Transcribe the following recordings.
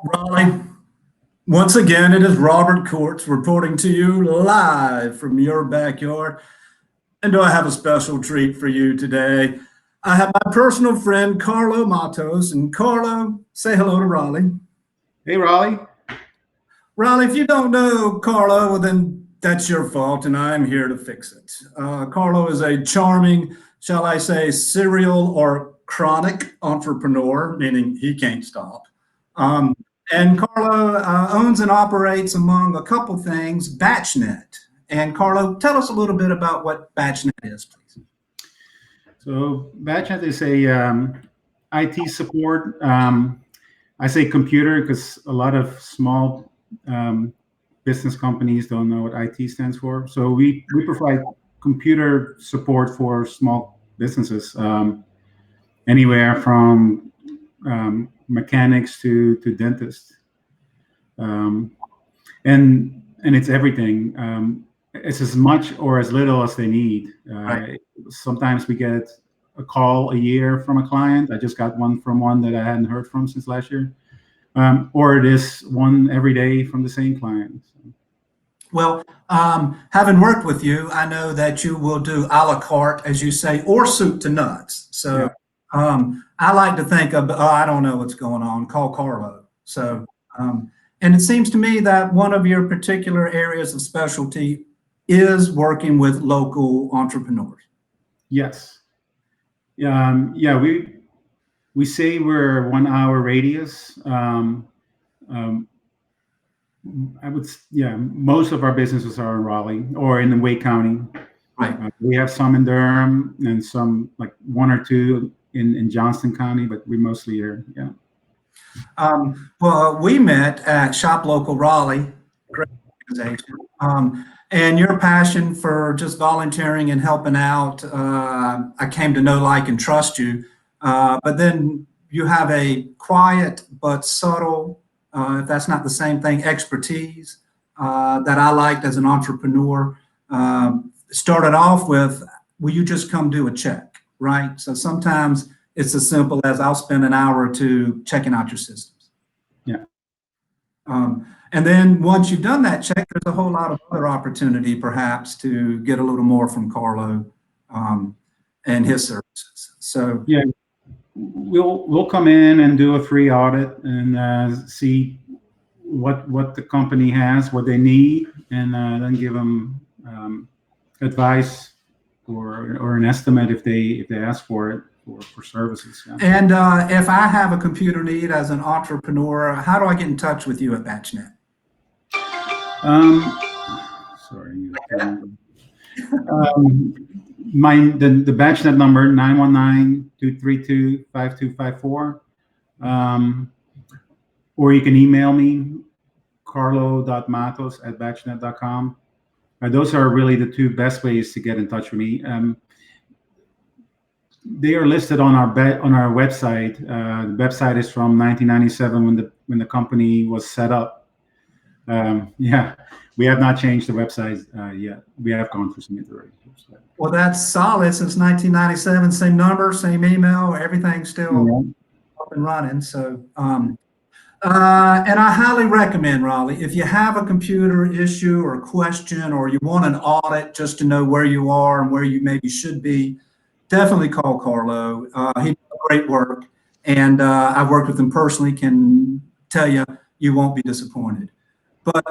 Raleigh, once again, it is Robert Courts reporting to you live from your backyard. And do I have a special treat for you today? I have my personal friend, Carlo Matos. And Carlo, say hello to Raleigh. Hey, Raleigh. Raleigh, if you don't know Carlo, well, then that's your fault, and I'm here to fix it. Carlo is a charming, shall I say, serial or chronic entrepreneur, meaning he can't stop. Um, and Carlo owns and operates, among a couple things, BatchNet. And Carlo, tell us a little bit about what BatchNet is, please. So BatchNet is a IT support. I say computer because a lot of small business companies don't know what IT stands for. So we provide computer support for small businesses, anywhere from mechanics to dentists, and it's everything. It's as much or as little as they need. Right. Sometimes we get a call a year from a client. I just got one from one that I hadn't heard from since last year. Or it is one every day from the same client. Well, having worked with you, I know that you will do a la carte, as you say, or soup to nuts. So I like to think of, oh, I don't know what's going on, call Carlo. So, and it seems to me that one of your particular areas of specialty is working with local entrepreneurs. Yes. Yeah, we say we're 1 hour radius. Yeah, most of our businesses are in Raleigh or in Wake County. Right. We have some in Durham and some, like one or two in Johnston County, but we mostly here. Yeah. Well, we met at Shop Local Raleigh, great organization. And your passion for just volunteering and helping out, I came to know, like, and trust you. But then you have a quiet but subtle, if that's not the same thing, expertise that I liked as an entrepreneur. Started off with, will you just come do a check, right? So sometimes it's as simple as I'll spend an hour or two checking out your systems. Yeah. And then once you've done that check, there's a whole lot of other opportunity perhaps to get a little more from Carlo and his services. So yeah, we'll come in and do a free audit and see what the company has, what they need, and then give them advice or an estimate if they ask for it for services. Yeah. And if I have a computer need as an entrepreneur, how do I get in touch with you at BatchNet? Sorry. The BatchNet number 919-232-5254. Or you can email me, carlo.matos@batchnet.com. Those are really the two best ways to get in touch with me. They are listed on our website. The website is from 1997 when the company was set up. Yeah, we have not changed the website yet. We have gone through some iterations. Well, that's solid since 1997. Same number, same email, everything's still up and running. So, and I highly recommend, Raleigh, if you have a computer issue or a question, or you want an audit just to know where you are and where you maybe should be, definitely call Carlo. He does great work, and I've worked with him personally. Can tell you, you won't be disappointed. But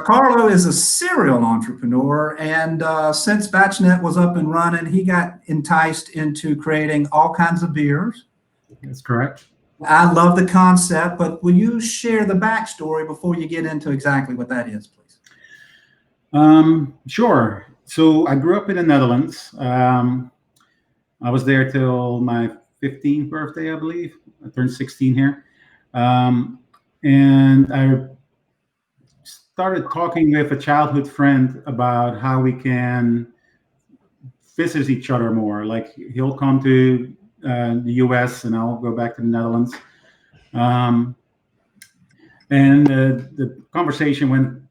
Carlo is a serial entrepreneur, and since BatchNet was up and running, he got enticed into creating all kinds of beers. That's correct. I love the concept, but will you share the backstory before you get into exactly what that is, please? Sure. So I grew up in the Netherlands. I was there till my 15th birthday, I believe. I turned 16 here. And I started talking with a childhood friend about how we can visit each other more. Like, he'll come to the US and I'll go back to the Netherlands. And the conversation went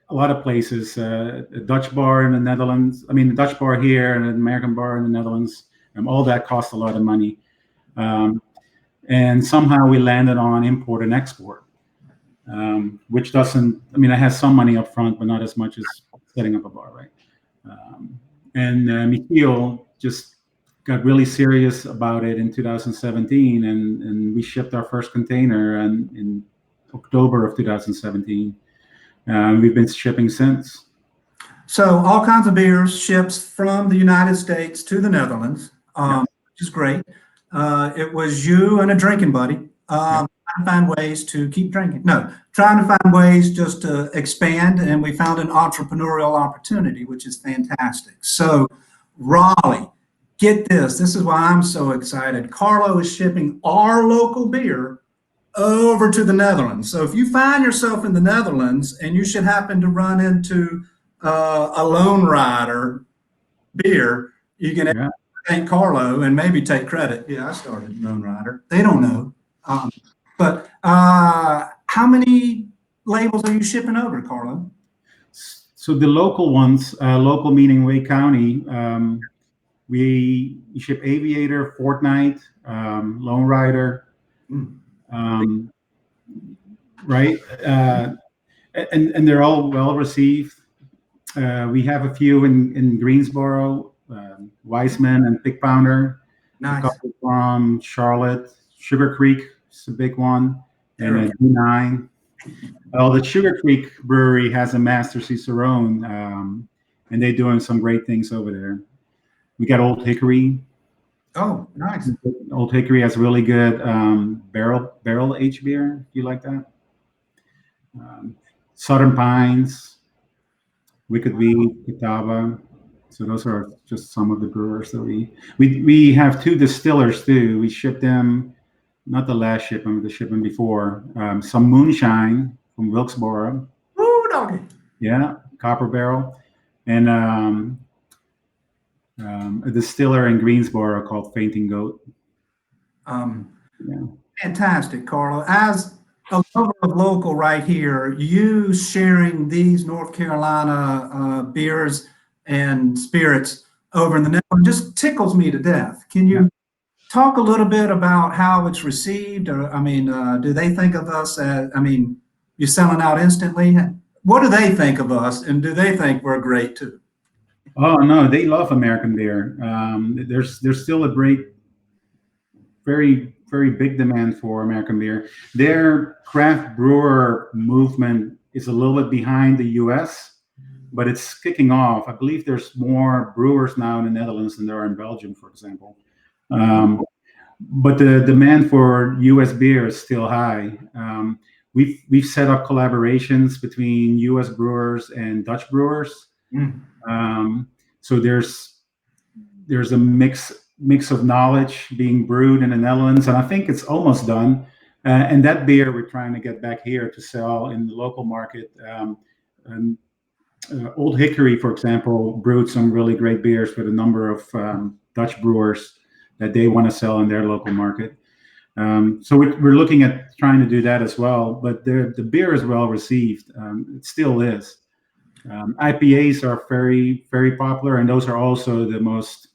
a lot of places. A Dutch bar in the Netherlands, the Dutch bar here and an American bar in the Netherlands. All that cost a lot of money. and somehow we landed on import and export, which doesn't. I mean, it has some money up front, but not as much as setting up a bar, right? And Michiel just got really serious about it in 2017, and we shipped our first container in October of 2017. We've been shipping since. So all kinds of beers ships from the United States to the Netherlands, which is great. It was you and a drinking buddy trying to find ways to keep drinking. No, trying to find ways just to expand, and we found an entrepreneurial opportunity, which is fantastic. So, Raleigh, get this. This is why I'm so excited. Carlo is shipping our local beer over to the Netherlands. So if you find yourself in the Netherlands and you should happen to run into a lone rider beer, you can thank Carlo and maybe take credit. Yeah, I started lone rider. They don't know. But how many labels are you shipping over, Carlo? So the local ones, local meaning Wake County, we ship Aviator, Fortnite, Lone Rider, right? And they're all well received. We have a few in Greensboro, Weissman and Pig Pounder. Nice. A couple from Charlotte, Sugar Creek is a big one, and then D9. Well, the Sugar Creek Brewery has a Master Cicerone, and they're doing some great things over there. We got Old Hickory. Oh, nice. Old Hickory has really good barrel aged beer. Do you like that? Southern Pines, Wicked Wheat, Catawba. So those are just some of the brewers that we have two distillers too. We ship them, not the last shipment, but the shipment before. Some moonshine from Wilkesboro. Ooh, doggy. Yeah, Copper Barrel, and a distiller in Greensboro called Fainting Goat. Fantastic, Carlo. As a lover of local right here, you sharing these North Carolina beers and spirits over in the Netherlands just tickles me to death. Can you talk a little bit about how it's received? Or, I mean, do they think of us as, I mean, you're selling out instantly? What do they think of us, and do they think we're great too? Oh no, they love American beer. There's still a great, very big demand for American beer. Their craft brewer movement is a little bit behind the U.S., but it's kicking off. I believe there's more brewers now in the Netherlands than there are in Belgium, for example. But the demand for U.S. beer is still high. We've set up collaborations between U.S. brewers and Dutch brewers. So there's a mix of knowledge being brewed in the Netherlands, and I think it's almost done. And that beer we're trying to get back here to sell in the local market. Old Hickory, for example, brewed some really great beers with a number of Dutch brewers that they want to sell in their local market. So we're looking at trying to do that as well. But the beer is well received. It still is. IPAs are very popular, and those are also the most,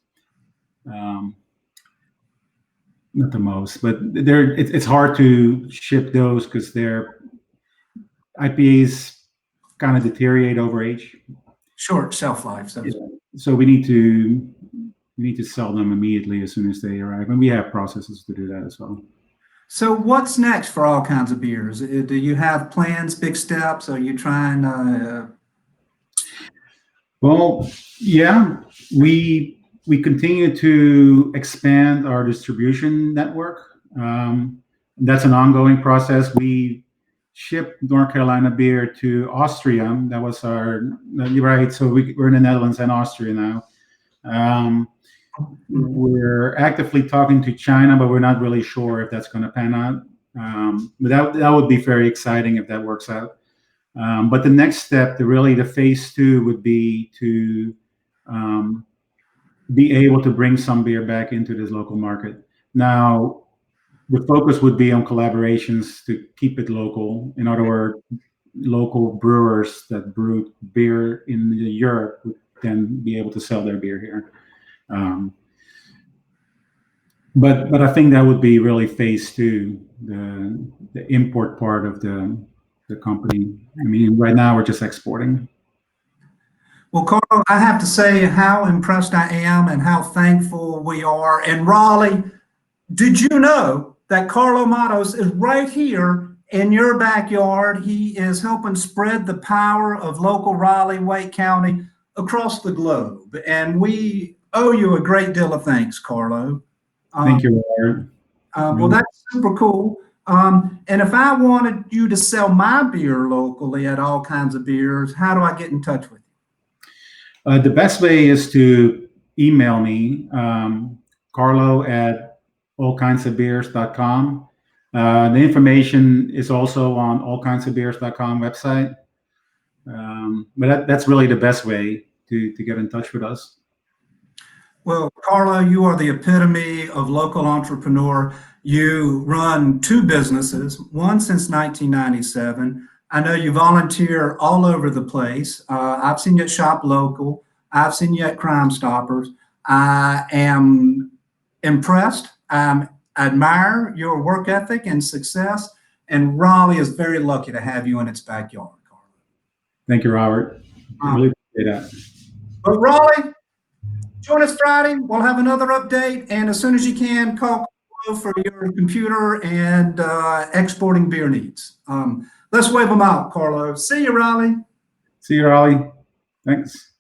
not the most, but it's hard to ship those because IPAs kind of deteriorate over age. Short shelf life. So we need to sell them immediately as soon as they arrive, and we have processes to do that as well. So what's next for all kinds of beers? Do you have plans, big steps? Are you trying? Well, yeah, we continue to expand our distribution network. That's an ongoing process. We ship North Carolina beer to Austria. That was you're right. So we're in the Netherlands and Austria now. We're actively talking to China, but we're not really sure if that's going to pan out. But that would be very exciting if that works out. But the next step, the phase 2, would be to be able to bring some beer back into this local market. Now, the focus would be on collaborations to keep it local. In other words, local brewers that brew beer in Europe would then be able to sell their beer here. But I think that would be really phase two, the import part of the company. I mean, right now we're just exporting. Well, Carlo, I have to say how impressed I am and how thankful we are. And Raleigh, did you know that Carlo Matos is right here in your backyard? He is helping spread the power of local Raleigh, Wake County across the globe. And we owe you a great deal of thanks, Carlo. Thank you, Robert. Well, that's super cool. And if I wanted you to sell my beer locally at All Kinds of Beers, how do I get in touch with you? The best way is to email me, Carlo at allkindsofbeers.com. The information is also on allkindsofbeers.com website. But that's really the best way to get in touch with us. Well, Carlo, you are the epitome of local entrepreneur. You run two businesses, one since 1997. I know you volunteer all over the place. I've seen you at Shop Local. I've seen you at Crime Stoppers. I am impressed. I admire your work ethic and success. And Raleigh is very lucky to have you in its backyard, Carlo. Thank you, Robert. I really appreciate that. But Raleigh, join us Friday. We'll have another update. And as soon as you can, call for your computer and exporting beer needs. Let's wave them out, Carlo. See you, Raleigh. See you, Raleigh. Thanks.